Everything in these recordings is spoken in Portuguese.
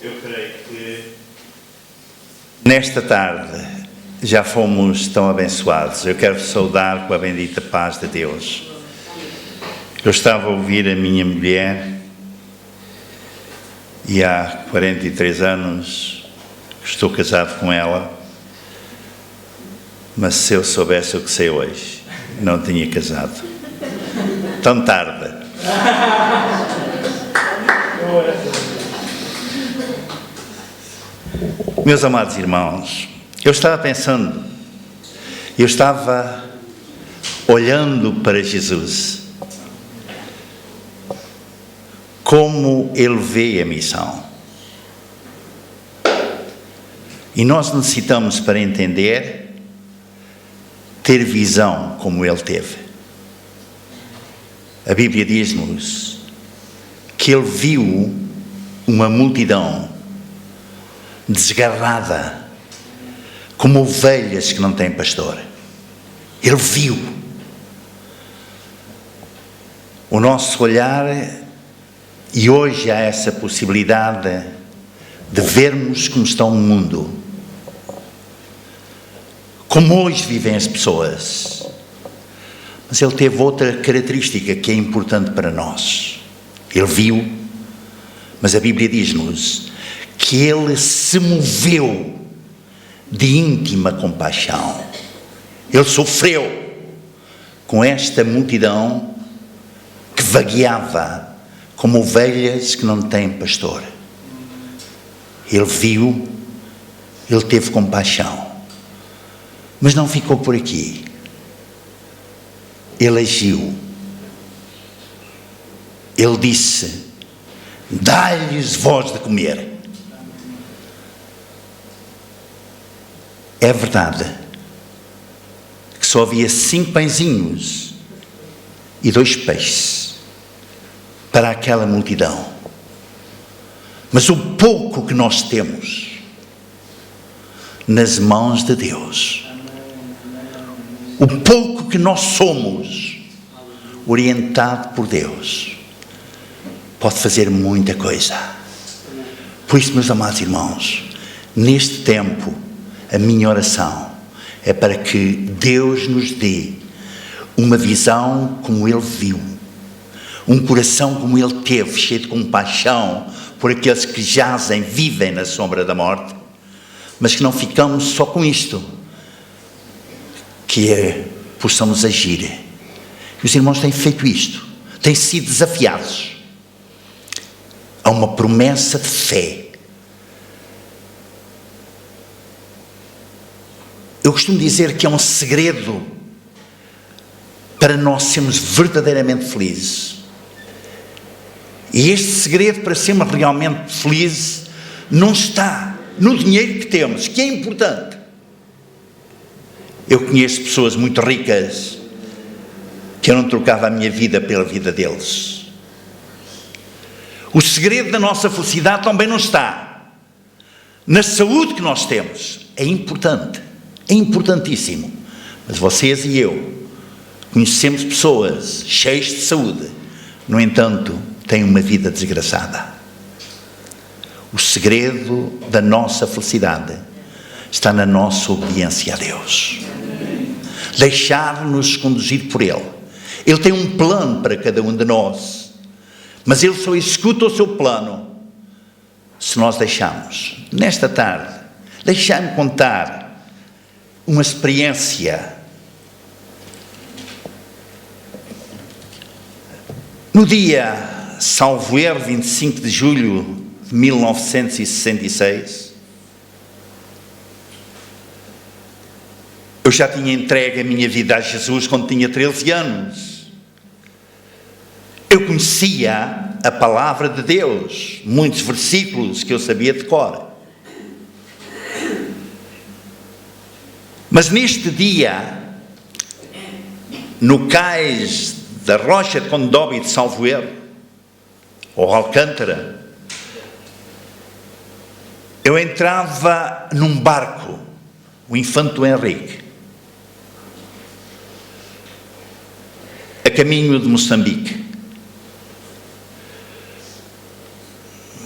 Eu creio que nesta tarde já fomos tão abençoados. Eu quero saudar com a bendita paz de Deus. Eu estava a ouvir a minha mulher e há 43 anos estou casado com ela, mas se eu soubesse o que sei hoje, não tinha casado. Tão tarde. Meus amados irmãos, eu estava pensando, eu estava olhando para Jesus, como Ele vê a missão. E nós necessitamos, para entender, ter visão como Ele teve. A Bíblia diz-nos que Ele viu uma multidão desgarrada, como ovelhas que não têm pastor. Ele viu. O nosso olhar, e hoje há essa possibilidade de vermos como está o mundo, como hoje vivem as pessoas. Mas ele teve outra característica que é importante para nós. Ele viu, mas a Bíblia diz-nos que ele se moveu de íntima compaixão. Ele sofreu com esta multidão que vagueava como ovelhas que não têm pastor. Ele viu, ele teve compaixão, mas não ficou por aqui. Ele agiu. Ele disse: dai-lhes vós de comer. É verdade que só havia 5 pãezinhos e 2 peixes para aquela multidão. Mas o pouco que nós temos nas mãos de Deus, o pouco que nós somos, orientado por Deus, pode fazer muita coisa. Por isso, meus amados irmãos, neste tempo, a minha oração é para que Deus nos dê uma visão como Ele viu, um coração como Ele teve, cheio de compaixão por aqueles que jazem, vivem na sombra da morte, mas que não ficamos só com isto, que é, possamos agir. E os irmãos têm feito isto, têm sido desafiados a uma promessa de fé. Eu costumo dizer que é um segredo para nós sermos verdadeiramente felizes. E este segredo para sermos realmente felizes não está no dinheiro que temos, que é importante. Eu conheço pessoas muito ricas que eu não trocava a minha vida pela vida deles. O segredo da nossa felicidade também não está na saúde que nós temos. É importante. É importantíssimo, mas vocês e eu conhecemos pessoas cheias de saúde, no entanto, têm uma vida desgraçada. O segredo da nossa felicidade está na nossa obediência a Deus. Deixar-nos conduzir por Ele. Ele tem um plano para cada um de nós, mas Ele só executa o seu plano se nós deixarmos. Nesta tarde, deixai-me contar uma experiência. No dia, salvo erro, 25 de julho de 1966, eu já tinha entregue a minha vida a Jesus quando tinha 13 anos. Eu conhecia a palavra de Deus, muitos versículos que eu sabia de cor. Mas neste dia, no cais da Rocha de Condóbito de salvo erro, ou Alcântara, eu entrava num barco, o Infante Dom Henrique, a caminho de Moçambique.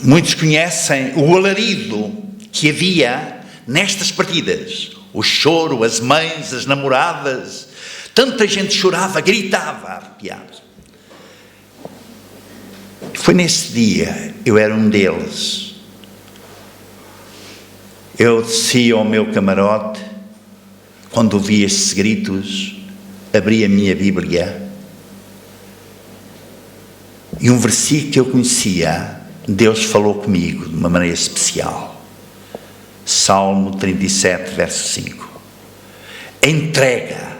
Muitos conhecem o alarido que havia nestas partidas. O choro, as mães, as namoradas. Tanta gente chorava, gritava, arrepiado. Foi nesse dia, eu era um deles. Eu desci ao meu camarote, quando ouvi estes gritos, abri a minha Bíblia e um versículo que eu conhecia, Deus falou comigo de uma maneira especial. Salmo 37, verso 5. Entrega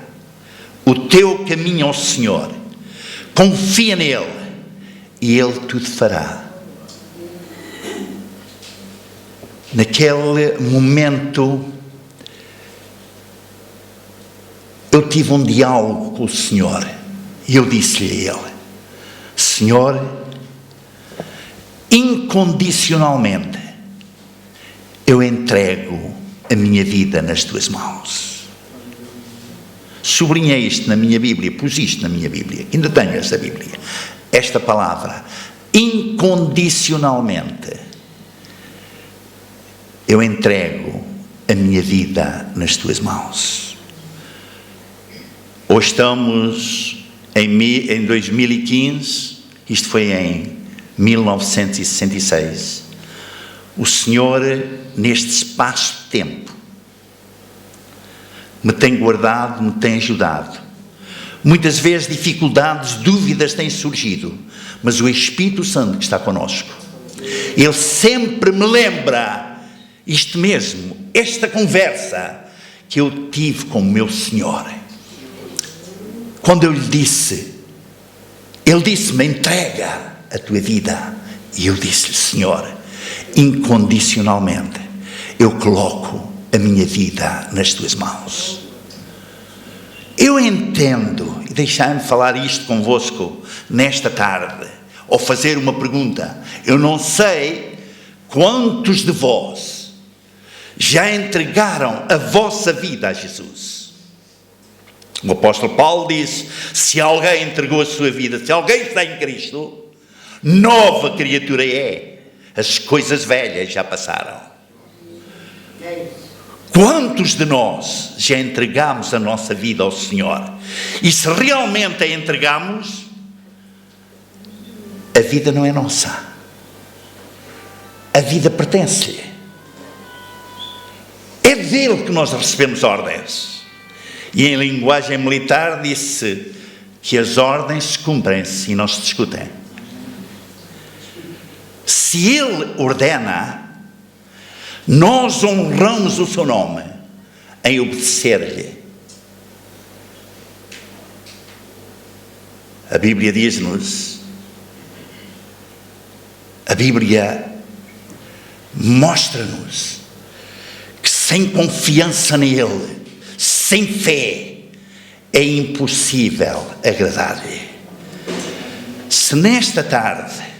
o teu caminho ao Senhor, confia nele e Ele tudo fará. Naquele momento, eu tive um diálogo com o Senhor e eu disse-lhe a Ele: Senhor, incondicionalmente, eu entrego a minha vida nas tuas mãos. Sublinhei isto na minha Bíblia, pus isto na minha Bíblia, ainda tenho esta Bíblia. Esta palavra, incondicionalmente, eu entrego a minha vida nas tuas mãos. Hoje estamos em 2015, isto foi em 1966. O Senhor, neste espaço de tempo, me tem guardado, me tem ajudado. Muitas vezes dificuldades, dúvidas têm surgido, mas o Espírito Santo que está conosco, Ele sempre me lembra isto mesmo, esta conversa que eu tive com o meu Senhor. Quando eu lhe disse, Ele disse-me: entrega a tua vida. E eu disse-lhe: Senhor, incondicionalmente, eu coloco a minha vida nas tuas mãos. Eu entendo, e deixai-me falar isto convosco nesta tarde, ou fazer uma pergunta. Eu não sei quantos de vós já entregaram a vossa vida a Jesus. O apóstolo Paulo disse: se alguém entregou a sua vida, se alguém está em Cristo, nova criatura é. As coisas velhas já passaram. Quantos de nós já entregamos a nossa vida ao Senhor? E se realmente a entregamos, a vida não é nossa. A vida pertence-lhe. É dele que nós recebemos ordens. E em linguagem militar disse que as ordens se cumprem-se e não se discutem. Se ele ordena, nós honramos o seu nome em obedecer-lhe. A Bíblia diz-nos, a Bíblia mostra-nos que sem confiança nele, sem fé, é impossível agradar-lhe. Se nesta tarde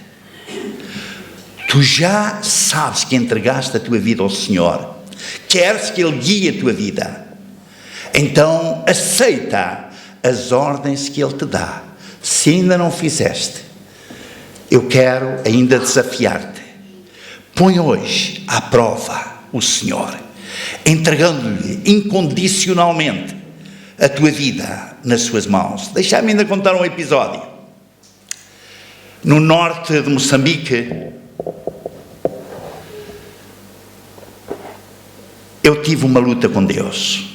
tu já sabes que entregaste a tua vida ao Senhor, queres que Ele guie a tua vida, então aceita as ordens que Ele te dá. Se ainda não fizeste, eu quero ainda desafiar-te. Põe hoje à prova o Senhor, entregando-lhe incondicionalmente a tua vida nas suas mãos. Deixa-me ainda contar um episódio. No norte de Moçambique, eu tive uma luta com Deus.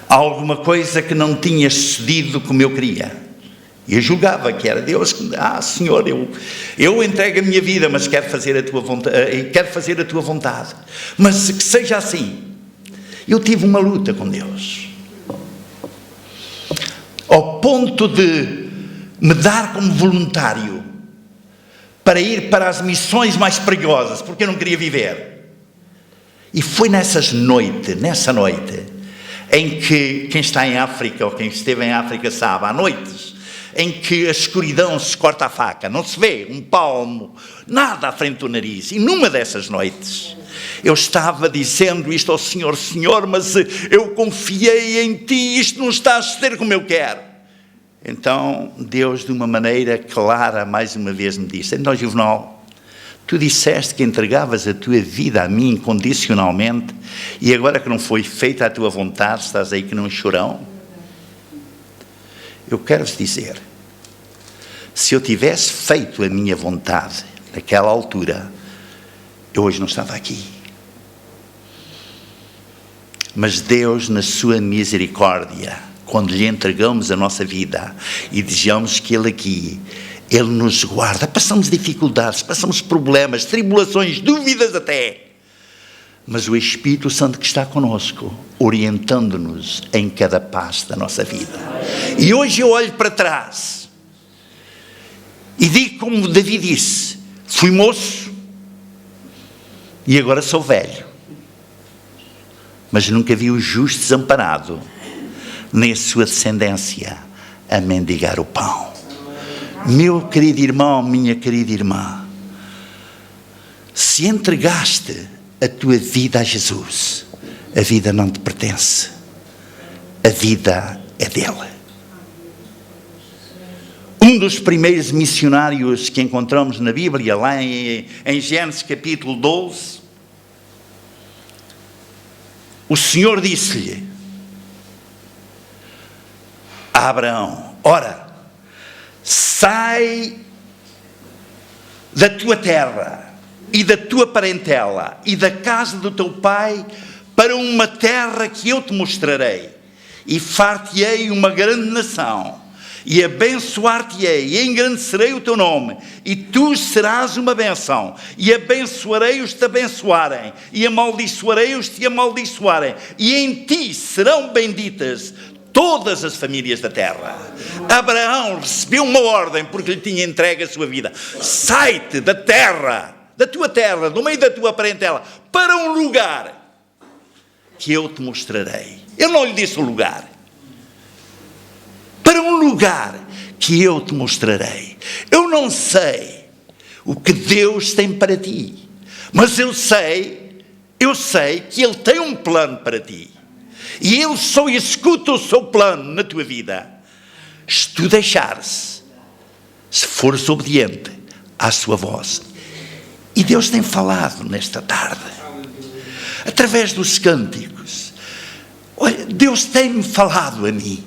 Alguma coisa que não tinha sucedido como eu queria. Eu julgava que era Deus que, Senhor, eu entrego a minha vida, mas quero fazer a tua vontade. Mas que seja assim. Eu tive uma luta com Deus. Ao ponto de me dar como voluntário para ir para as missões mais perigosas, porque eu não queria viver. E foi nessa noite, em que quem está em África, ou quem esteve em África sabe, há noites em que a escuridão se corta a faca, não se vê um palmo, nada à frente do nariz. E numa dessas noites, eu estava dizendo isto ao Senhor: Senhor, mas eu confiei em Ti, isto não está a suceder como eu quero. Então, Deus, de uma maneira clara, mais uma vez me disse: então, Juvenal, Tu disseste que entregavas a tua vida a mim incondicionalmente e agora que não foi feita a tua vontade, estás aí que não chorão? Eu quero-vos dizer, se eu tivesse feito a minha vontade naquela altura, eu hoje não estava aqui. Mas Deus, na sua misericórdia, quando lhe entregamos a nossa vida e desejamos que Ele aqui, Ele nos guarda. Passamos dificuldades, passamos problemas, tribulações, dúvidas até. Mas o Espírito Santo que está conosco, orientando-nos em cada passo da nossa vida. E hoje eu olho para trás e digo como Davi disse, fui moço e agora sou velho. Mas nunca vi o justo desamparado, nem a sua descendência a mendigar o pão. Meu querido irmão, minha querida irmã, se entregaste a tua vida a Jesus, a vida não te pertence, a vida é dele. Um dos primeiros missionários que encontramos na Bíblia, lá em Gênesis capítulo 12, o Senhor disse-lhe a Abraão, ora, sai da tua terra e da tua parentela e da casa do teu pai para uma terra que eu te mostrarei e far-te-ei uma grande nação e abençoar-te-ei e engrandecerei o teu nome e tu serás uma bênção e abençoarei os que te abençoarem e amaldiçoarei os que te amaldiçoarem e em ti serão benditas todas as famílias da terra. Abraão recebeu uma ordem porque lhe tinha entregue a sua vida. Sai-te da terra, da tua terra, do meio da tua parentela, para um lugar que eu te mostrarei. Ele não lhe disse o lugar. Para um lugar que eu te mostrarei. Eu não sei o que Deus tem para ti, mas eu sei que Ele tem um plano para ti. E Ele só executa o seu plano na tua vida se tu deixares, se fores obediente à sua voz. E Deus tem falado nesta tarde, através dos cânticos. Olha, Deus tem-me falado a mim.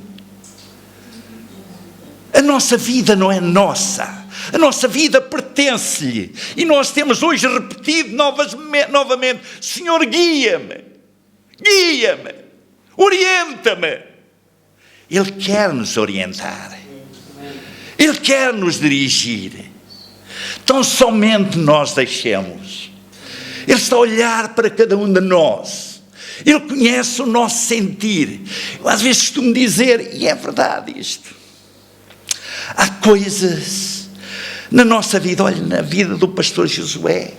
A nossa vida não é nossa. A nossa vida pertence-lhe. E nós temos hoje repetido novamente, Senhor, guia-me, orienta-me. Ele quer nos orientar. Ele quer nos dirigir. Então somente nós deixemos. Ele está a olhar para cada um de nós. Ele conhece o nosso sentir. Eu às vezes costumo dizer, e é verdade isto, há coisas na nossa vida, olha, na vida do pastor Josué,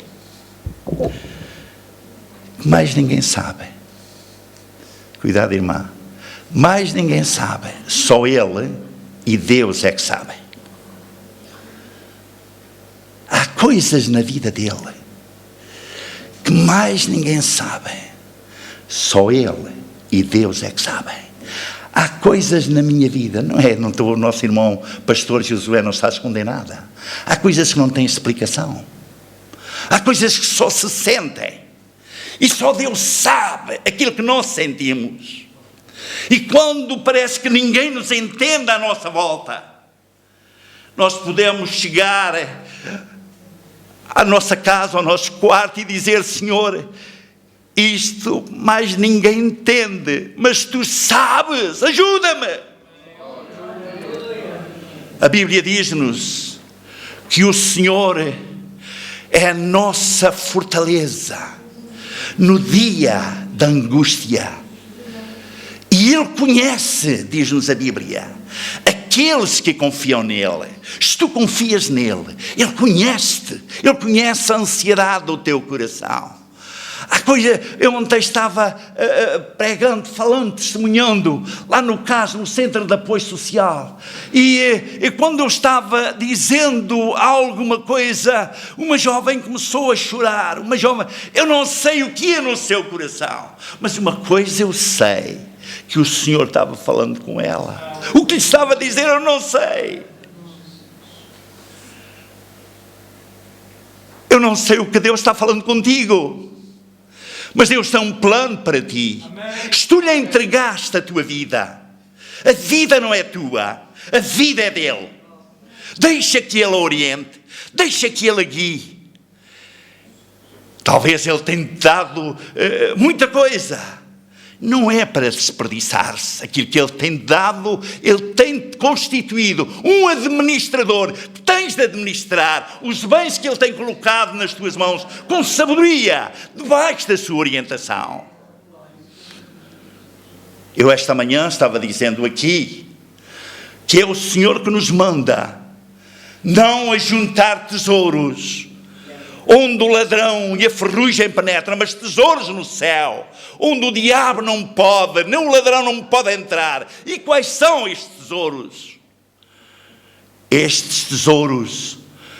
que mais ninguém sabe. Cuidado, irmã. Mais ninguém sabe. Só ele e Deus é que sabem. Há coisas na vida dele que mais ninguém sabe. Só ele e Deus é que sabem. Há coisas na minha vida, não estou, o nosso irmão pastor Josué não está a esconder nada. Há coisas que não têm explicação. Há coisas que só se sentem. E só Deus sabe aquilo que nós sentimos. E quando parece que ninguém nos entende à nossa volta, nós podemos chegar à nossa casa, ao nosso quarto e dizer, Senhor, isto mais ninguém entende, mas tu sabes, ajuda-me. A Bíblia diz-nos que o Senhor é a nossa fortaleza no dia da angústia. E Ele conhece, diz-nos a Bíblia, aqueles que confiam nele. Se tu confias nele, Ele conhece-te, Ele conhece a ansiedade do teu coração. Há coisa, eu ontem estava pregando, falando, testemunhando, lá no CAS, no Centro de Apoio Social, e quando eu estava dizendo alguma coisa, uma jovem começou a chorar, uma jovem, eu não sei o que é no seu coração, mas uma coisa eu sei, que o Senhor estava falando com ela. O que lhe estava a dizer eu não sei. Eu não sei o que Deus está falando contigo, mas Deus tem um plano para ti. Se tu lhe entregaste a tua vida, a vida não é tua, a vida é dele. Deixa que ele oriente, deixa que ele guie. Talvez ele tenha dado muita coisa. Não é para desperdiçar-se aquilo que ele tem dado. Ele tem constituído um administrador. Tu tens de administrar os bens que ele tem colocado nas tuas mãos com sabedoria, debaixo da sua orientação. Eu esta manhã estava dizendo aqui que é o Senhor que nos manda não ajuntar tesouros onde o ladrão e a ferrugem penetram, mas tesouros no céu, onde o diabo não pode, nem o ladrão não pode entrar. E quais são estes tesouros? Estes tesouros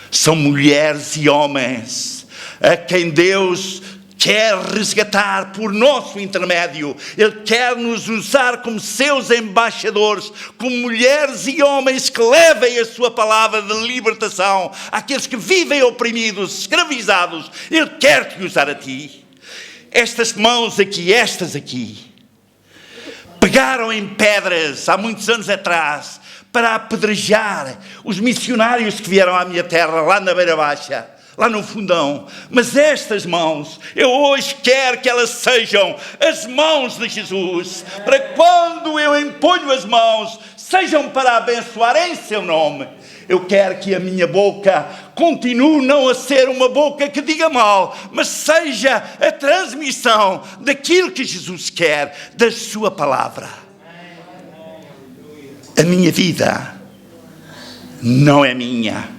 são mulheres e homens a quem Deus quer resgatar por nosso intermédio. Ele quer nos usar como seus embaixadores, como mulheres e homens que levem a sua palavra de libertação àqueles que vivem oprimidos, escravizados. Ele quer te usar a ti. Estas mãos aqui, estas aqui, pegaram em pedras há muitos anos atrás para apedrejar os missionários que vieram à minha terra, lá na Beira Baixa, lá no fundão. Mas estas mãos, eu hoje quero que elas sejam as mãos de Jesus, para quando eu imponho as mãos, sejam para abençoar em seu nome. Eu quero que a minha boca continue não a ser uma boca que diga mal, mas seja a transmissão daquilo que Jesus quer, da sua palavra. A minha vida não é minha.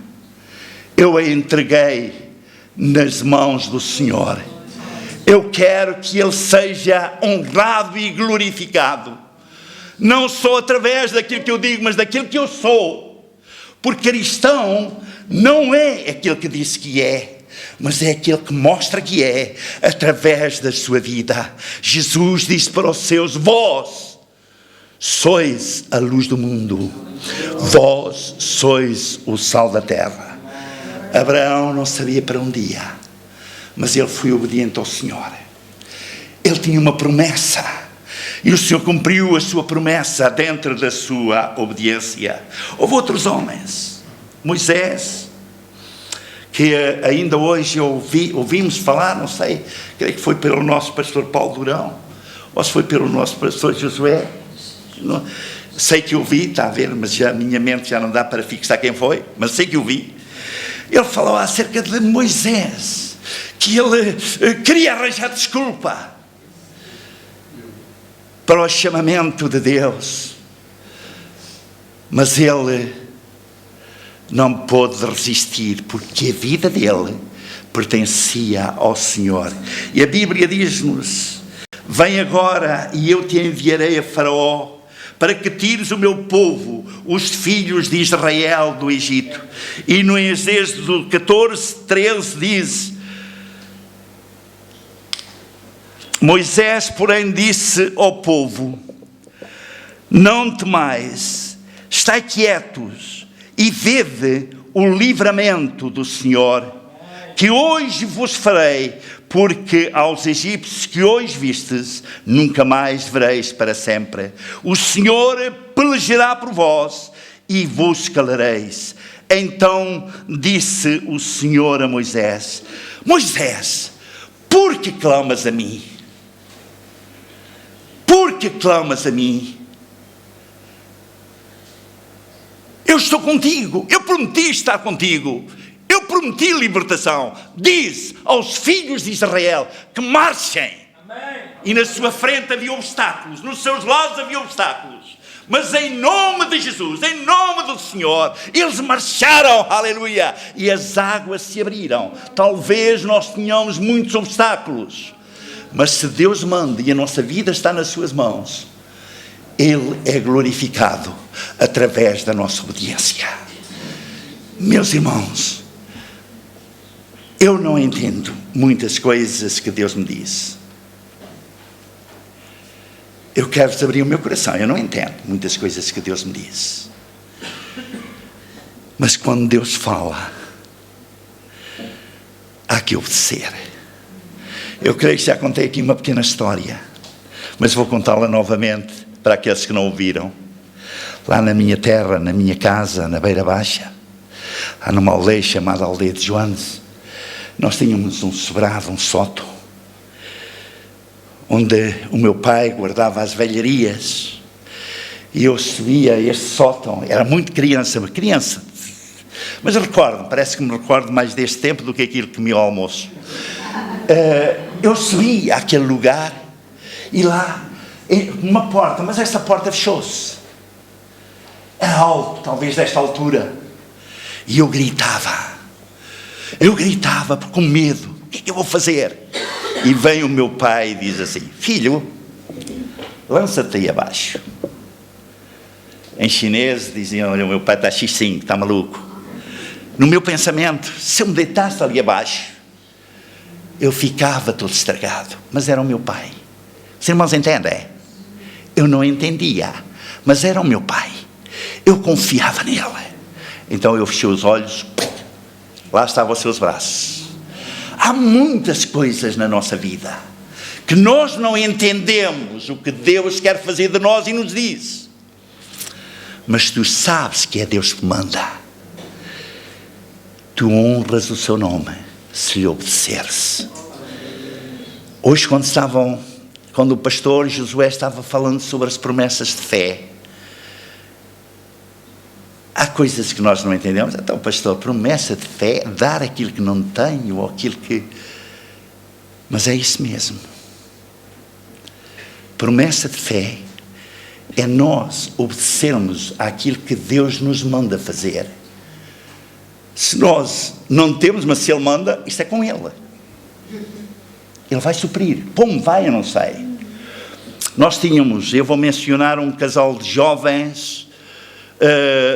Eu a entreguei nas mãos do Senhor. Eu quero que Ele seja honrado e glorificado. Não só através daquilo que eu digo, mas daquilo que eu sou. Porque cristão não é aquele que diz que é, mas é aquele que mostra que é, através da sua vida. Jesus disse para os seus: vós sois a luz do mundo. Vós sois o sal da terra. Abraão não sabia para onde ia, mas ele foi obediente ao Senhor. Ele tinha uma promessa, e o Senhor cumpriu a sua promessa dentro da sua obediência. Houve outros homens, Moisés, que ainda hoje ouvimos falar, não sei, creio que foi pelo nosso pastor Paulo Durão, ou se foi pelo nosso pastor Josué, não, sei que ouvi, está a ver, mas a minha mente já não dá para fixar quem foi, mas sei que ouvi. Ele falou acerca de Moisés, que ele queria arranjar desculpa para o chamamento de Deus, mas ele não pôde resistir, porque a vida dele pertencia ao Senhor. E a Bíblia diz-nos: vem agora e eu te enviarei a Faraó, para que tires o meu povo, os filhos de Israel, do Egito. E no Êxodo 14:13 diz: Moisés, porém, disse ao povo: não temais, estai quietos e vede o livramento do Senhor, que hoje vos farei, porque aos egípcios que hoje vistes, nunca mais vereis para sempre. O Senhor pelejará por vós e vos calareis. Então disse o Senhor a Moisés: Moisés, por que clamas a mim? Por que clamas a mim? Eu estou contigo, eu prometi estar contigo. Eu prometi libertação. Diz aos filhos de Israel que marchem. Amém. E na sua frente havia obstáculos, nos seus lados havia obstáculos. Mas em nome de Jesus, em nome do Senhor, eles marcharam, aleluia, e as águas se abriram. Talvez nós tenhamos muitos obstáculos, mas se Deus manda e a nossa vida está nas suas mãos, Ele é glorificado através da nossa obediência. Meus irmãos, eu não entendo muitas coisas que Deus me diz. Eu quero abrir o meu coração. Eu não entendo muitas coisas que Deus me diz. Mas quando Deus fala, há que obedecer. Eu creio que já contei aqui uma pequena história, mas vou contá-la novamente para aqueles que não ouviram. Lá na minha terra, na minha casa, na Beira Baixa, há numa aldeia chamada Aldeia de Joanes, nós tínhamos um sobrado, um sótão, onde o meu pai guardava as velharias, e eu subia a este sótão. Era muito criança, mas parece que me recordo mais deste tempo do que aquilo que me ao almoço. Eu subi àquele lugar, e lá, uma porta, mas essa porta fechou-se. Era alto, talvez desta altura, e eu gritava com medo: o que é que eu vou fazer? E vem o meu pai e diz assim: filho, lança-te aí abaixo. Em chinês diziam: olha, o meu pai está xixinho, está maluco. No meu pensamento, se eu me deitasse ali abaixo, eu ficava todo estragado. Mas era o meu pai. Os irmãos entendem? Eu não entendia, mas era o meu pai. Eu confiava nele. Então eu fechei os olhos, lá estavam os seus braços. Há muitas coisas na nossa vida que nós não entendemos o que Deus quer fazer de nós e nos diz. Mas tu sabes que é Deus que manda. Tu honras o seu nome se lhe obedeceres. Hoje, quando o pastor Josué estava falando sobre as promessas de fé, há coisas que nós não entendemos. Então, pastor, promessa de fé, dar aquilo que não tenho, ou aquilo que... Mas é isso mesmo. Promessa de fé é nós obedecermos àquilo que Deus nos manda fazer. Se nós não temos, mas se Ele manda, isto é com Ele. Ele vai suprir. Como vai, eu não sei. Nós tínhamos, eu vou mencionar um casal de jovens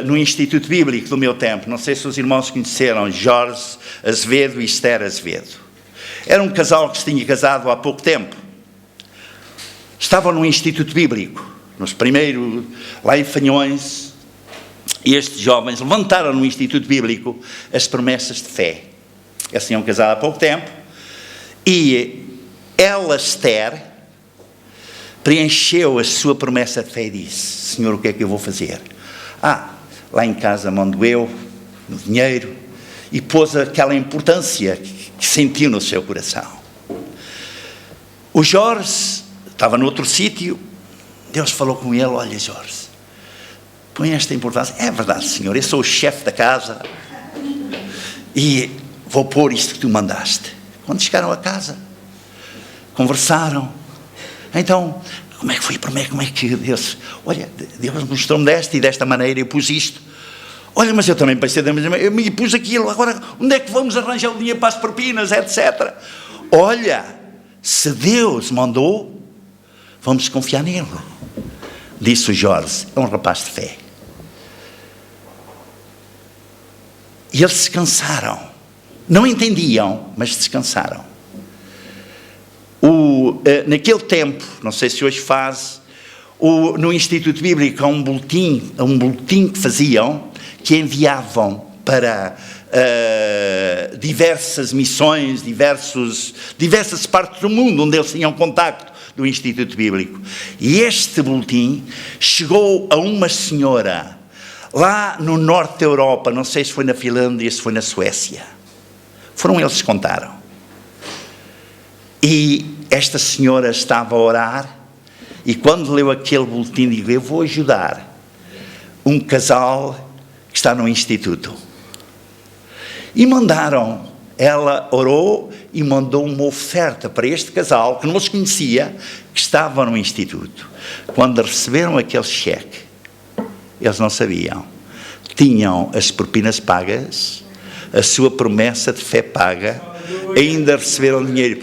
no Instituto Bíblico do meu tempo. Não sei se os irmãos conheceram, Jorge Azevedo e Esther Azevedo. Era um casal que se tinha casado há pouco tempo. Estavam no Instituto Bíblico, nos primeiros, lá em Fanhões. E estes jovens levantaram no Instituto Bíblico as promessas de fé. Eles tinham casado há pouco tempo. E ela, Esther, preencheu a sua promessa de fé e disse: Senhor, o que é que eu vou fazer? Lá em casa mando eu, no dinheiro, e pôs aquela importância que sentiu no seu coração. O Jorge estava noutro sítio. Deus falou com ele: olha, Jorge, põe esta importância. É verdade, Senhor, eu sou o chefe da casa e vou pôr isto que tu mandaste. Quando chegaram a casa, conversaram. Então, como é que foi? Como é que Deus... Olha, Deus mostrou-me desta e desta maneira, eu pus isto. Olha, mas eu também pensei da mesma maneira, eu me pus aquilo. Agora, onde é que vamos arranjar o dinheiro para as propinas, etc. Olha, se Deus mandou, vamos confiar nele. Disse o Jorge. É um rapaz de fé. E eles descansaram. Não entendiam, mas descansaram. Naquele tempo, não sei se hoje faz, no Instituto Bíblico há um boletim que faziam, que enviavam para diversas missões, diversas partes do mundo onde eles tinham contacto do Instituto Bíblico. E este boletim chegou a uma senhora lá no norte da Europa, não sei se foi na Finlândia, se foi na Suécia. Foram eles que contaram. E esta senhora estava a orar, e quando leu aquele boletim, digo: eu vou ajudar um casal que está no Instituto. E mandaram, ela orou e mandou uma oferta para este casal, que não se conhecia, que estava no Instituto. Quando receberam aquele cheque, eles não sabiam. Tinham as propinas pagas, a sua promessa de fé paga, ainda receberam dinheiro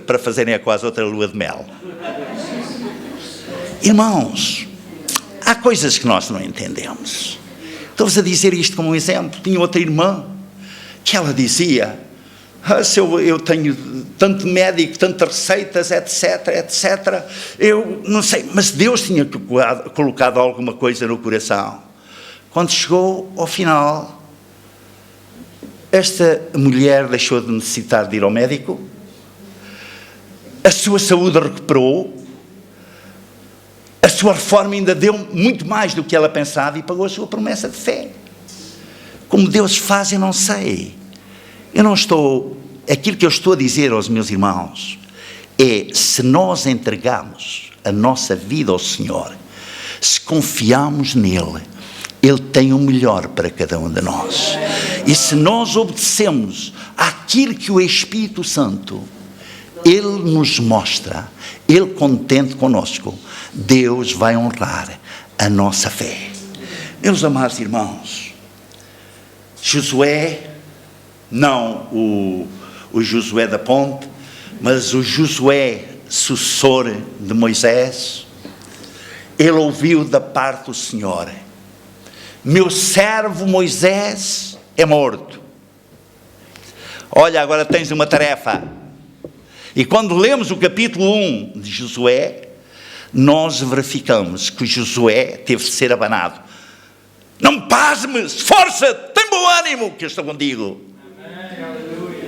para fazerem a quase outra lua de mel. Irmãos, há coisas que nós não entendemos. Estou-vos a dizer isto como um exemplo. Tinha outra irmã que ela dizia: se eu tenho tanto médico, tantas receitas, etc, eu não sei, mas Deus tinha colocado alguma coisa no coração. Quando chegou ao final, Esta mulher deixou de necessitar de ir ao médico, a sua saúde recuperou, a sua reforma ainda deu muito mais do que ela pensava e pagou a sua promessa de fé. Como Deus faz, eu não sei. Aquilo que eu estou a dizer aos meus irmãos é, se nós entregamos a nossa vida ao Senhor, se confiamos nele, Ele tem o melhor para cada um de nós. E se nós obedecemos àquilo que o Espírito Santo, Ele nos mostra, Ele contente conosco, Deus vai honrar a nossa fé. Meus amados irmãos, Josué, não o Josué da Ponte, mas o Josué, sucessor de Moisés, ele ouviu da parte do Senhor: meu servo Moisés é morto. Olha, agora tens uma tarefa. E quando lemos o capítulo 1 de Josué, nós verificamos que Josué teve de ser abanado. Não pasmes, força, tem bom ânimo, que eu estou contigo.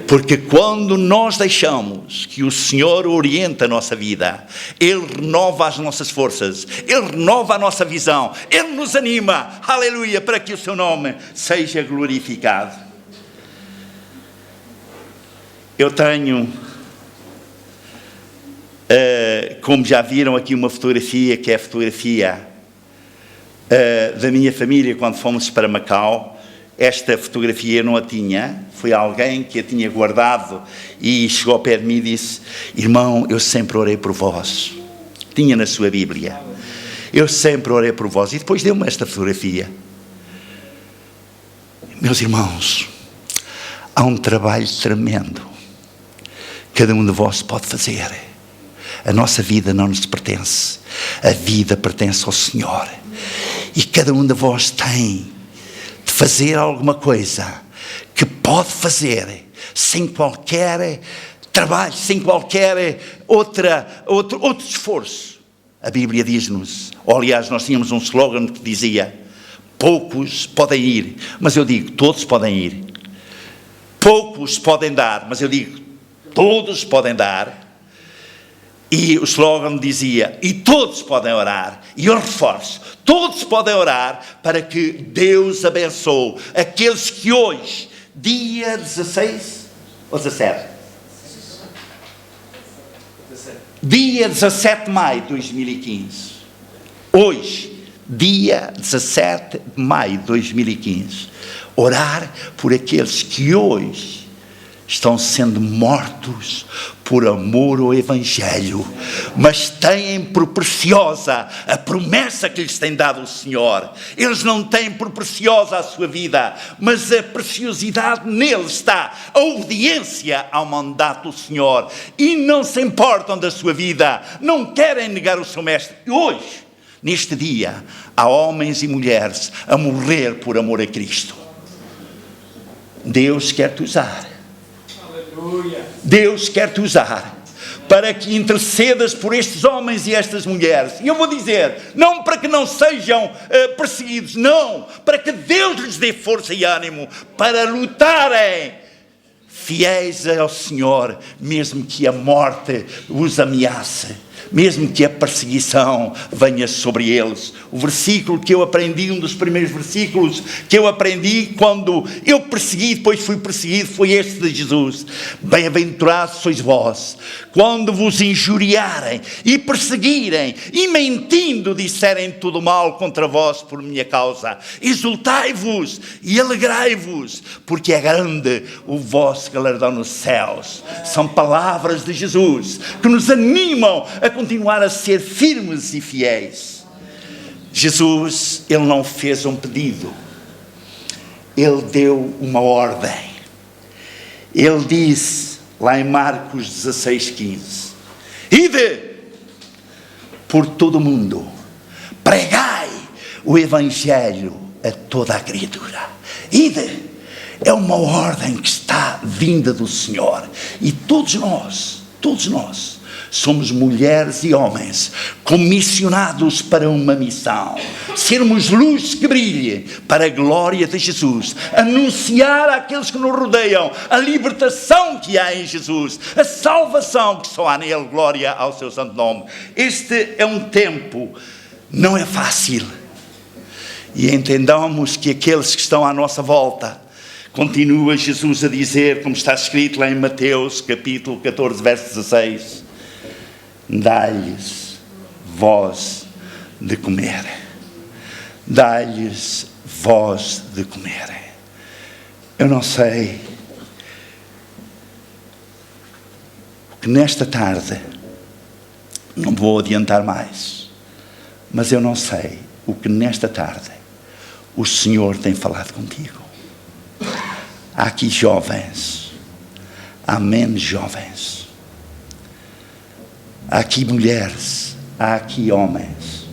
Porque quando nós deixamos que o Senhor oriente a nossa vida, Ele renova as nossas forças, Ele renova a nossa visão, Ele nos anima, aleluia, para que o seu nome seja glorificado. Eu tenho, como já viram aqui, uma fotografia, que é a fotografia da minha família quando fomos para Macau. Esta fotografia eu não a tinha, foi alguém que a tinha guardado e chegou ao pé de mim e disse: irmão, eu sempre orei por vós. Tinha na sua Bíblia. Eu sempre orei por vós. E depois deu-me esta fotografia. Meus irmãos, há um trabalho tremendo. Cada um de vós pode fazer. A nossa vida não nos pertence. A vida pertence ao Senhor. E cada um de vós tem de fazer alguma coisa que pode fazer sem qualquer trabalho, sem qualquer outro esforço. A Bíblia diz-nos, ou aliás nós tínhamos um slogan que dizia: poucos podem ir, mas eu digo, todos podem ir. Poucos podem dar, mas eu digo, todos podem dar. E o slogan dizia: e todos podem orar. E eu reforço: todos podem orar para que Deus abençoe aqueles que hoje, dia 16 ou 17? Dia 17 de maio de 2015. Hoje, dia 17 de maio de 2015. Orar por aqueles que hoje estão sendo mortos por amor ao Evangelho, mas têm por preciosa a promessa que lhes tem dado o Senhor. Eles não têm por preciosa a sua vida, mas a preciosidade neles está a obediência ao mandato do Senhor, e não se importam da sua vida, não querem negar o seu mestre. E hoje, neste dia, há homens e mulheres a morrer por amor a Cristo. Deus quer te usar. Deus quer te usar para que intercedas por estes homens e estas mulheres. E eu vou dizer, não para que não sejam perseguidos, não, para que Deus lhes dê força e ânimo para lutarem fiéis ao Senhor, mesmo que a morte os ameace, mesmo que a perseguição venha sobre eles. O versículo que eu aprendi, um dos primeiros versículos que eu aprendi quando eu persegui, depois fui perseguido, foi este de Jesus: bem-aventurados sois vós, quando vos injuriarem e perseguirem e mentindo disserem tudo mal contra vós por minha causa. Exultai-vos e alegrai-vos, porque é grande o vosso galardão nos céus. São palavras de Jesus que nos animam a continuar a ser firmes e fiéis. Jesus, Ele não fez um pedido, Ele deu uma ordem. Ele disse, lá em Marcos 16:15, ide por todo o mundo, pregai o Evangelho a toda a criatura. Ide é uma ordem que está vinda do Senhor, e todos nós Somos mulheres e homens comissionados para uma missão. Sermos luz que brilhe para a glória de Jesus. Anunciar àqueles que nos rodeiam a libertação que há em Jesus. A salvação que só há nele. Glória ao seu santo nome. Este é um tempo, não é fácil. E entendamos que aqueles que estão à nossa volta, continua Jesus a dizer, como está escrito lá em Mateus, capítulo 14, verso 16, dá-lhes voz de comer. Dá-lhes voz de comer. Eu não sei que nesta tarde, não vou adiantar mais, mas eu não sei o que nesta tarde o Senhor tem falado contigo. Há aqui jovens, há menos jovens, há aqui mulheres, há aqui homens,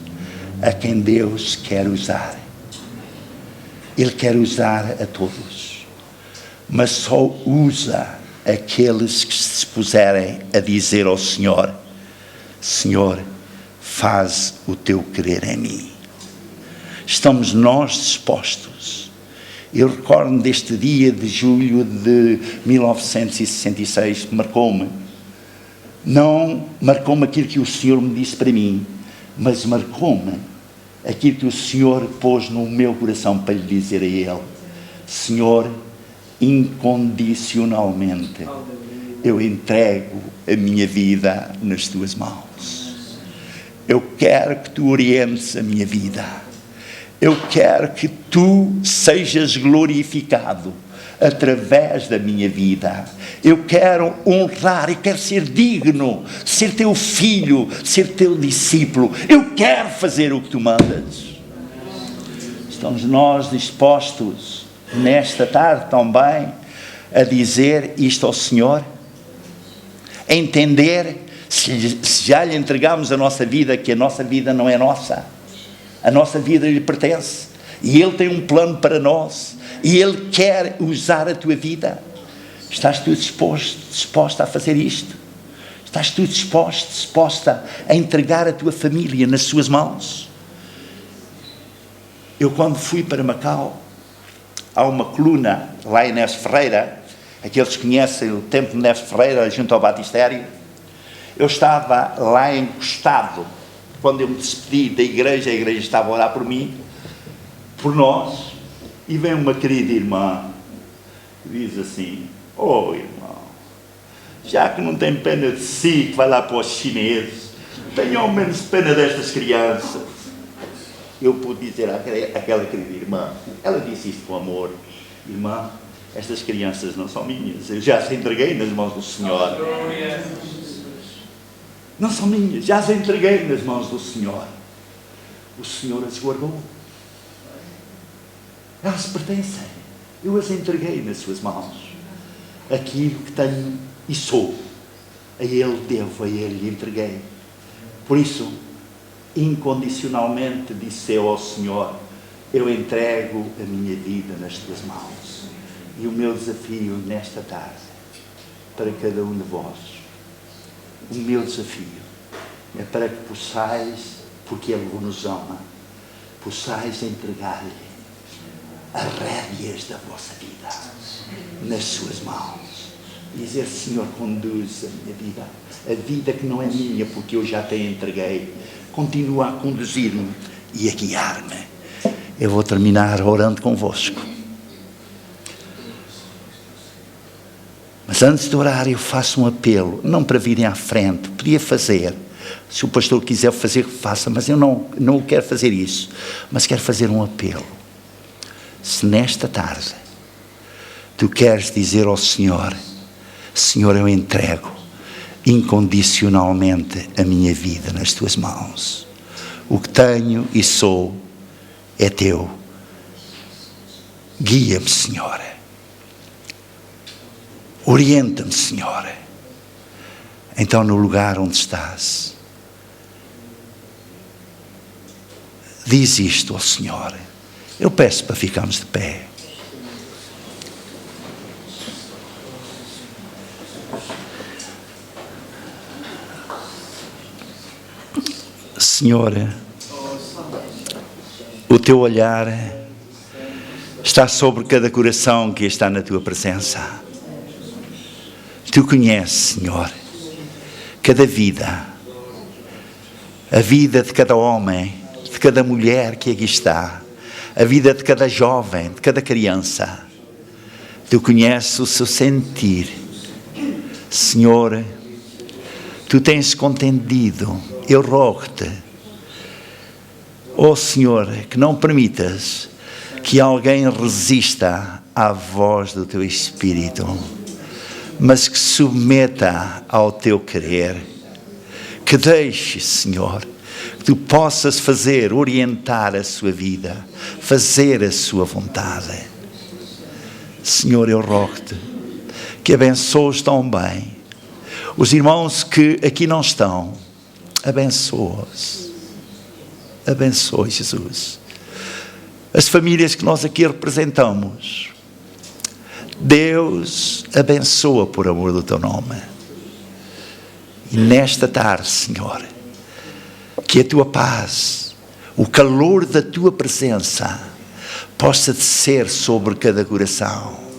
a quem Deus quer usar. Ele quer usar a todos, mas só usa aqueles que se dispuserem a dizer ao Senhor: Senhor, faz o teu querer em mim. Estamos nós dispostos? Eu recordo deste dia de julho de 1966, marcou-me. Não marcou-me aquilo que o Senhor me disse para mim, mas marcou-me aquilo que o Senhor pôs no meu coração para lhe dizer a Ele: Senhor, incondicionalmente eu entrego a minha vida nas tuas mãos. Eu quero que tu orientes a minha vida. Eu quero que tu sejas glorificado através da minha vida. Eu quero honrar, eu quero ser digno, ser teu filho, ser teu discípulo. Eu quero fazer o que tu mandas. Estamos nós dispostos nesta tarde também a dizer isto ao Senhor? A entender, se já lhe entregamos a nossa vida, que a nossa vida não é nossa. A nossa vida lhe pertence. E Ele tem um plano para nós. E Ele quer usar a tua vida. Estás tu disposta a fazer isto? Estás tu disposta a entregar a tua família nas suas mãos? Eu, quando fui para Macau, há uma coluna lá em Neves Ferreira. Aqueles que conhecem o templo de Neves Ferreira, junto ao batistério. Eu estava lá encostado. Quando eu me despedi da igreja, a igreja estava a orar por mim, por nós, e vem uma querida irmã, que diz assim: oh irmão, já que não tem pena de si, que vai lá para os chineses, tenha ao menos pena destas crianças. Eu pude dizer àquela querida irmã, ela disse isto com amor: irmã, estas crianças não são minhas, eu já as entreguei nas mãos do Senhor. Não são minhas, já as entreguei nas mãos do Senhor. O Senhor as guardou. Elas pertencem. Eu as entreguei nas suas mãos. Aquilo que tenho e sou, a Ele devo, a Ele lhe entreguei. Por isso, incondicionalmente disse eu ao Senhor: eu entrego a minha vida nas tuas mãos. E o meu desafio nesta tarde, para cada um de vós, o meu desafio é para que possais, porque Ele vos ama, possais entregar-lhe as rédeas da vossa vida nas suas mãos. Dizer: Senhor, conduz a minha vida, a vida que não é minha, porque eu já te entreguei. Continua a conduzir-me e a guiar-me. Eu vou terminar orando convosco. Mas antes de orar, eu faço um apelo, não para virem à frente, podia fazer, se o pastor quiser fazer, faça, mas eu não quero fazer isso, mas quero fazer um apelo. Se nesta tarde tu queres dizer ao Senhor: Senhor, eu entrego incondicionalmente a minha vida nas tuas mãos, o que tenho e sou é teu, guia-me, Senhor. Orienta-me, Senhor. Então, no lugar onde estás, diz isto ao Senhor. Eu peço para ficarmos de pé. Senhor, o teu olhar está sobre cada coração que está na tua presença. Tu conheces, Senhor, cada vida, a vida de cada homem, de cada mulher que aqui está, a vida de cada jovem, de cada criança. Tu conheces o seu sentir. Senhor, tu tens contendido. Eu rogo-te, ó Senhor, que não permitas que alguém resista à voz do teu Espírito, mas que submeta ao teu querer. Que deixe, Senhor, que tu possas fazer, orientar a sua vida, fazer a sua vontade. Senhor, eu rogo-te que abençoes tão bem os irmãos que aqui não estão. Abençoa-os. Abençoe, Jesus. As famílias que nós aqui representamos. Deus abençoa por amor do teu nome. E nesta tarde, Senhor, que a tua paz, o calor da tua presença possa descer sobre cada coração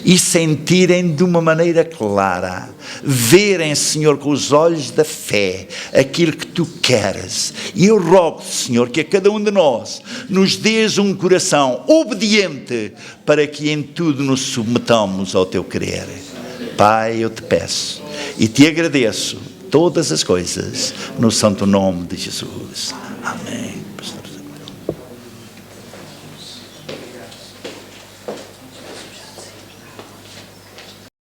e sentirem de uma maneira clara, verem, Senhor, com os olhos da fé aquilo que tu queres. E eu rogo, Senhor, que a cada um de nós nos dês um coração obediente para que em tudo nos submetamos ao teu querer. Pai, eu te peço e te agradeço todas as coisas no santo nome de Jesus. Amém.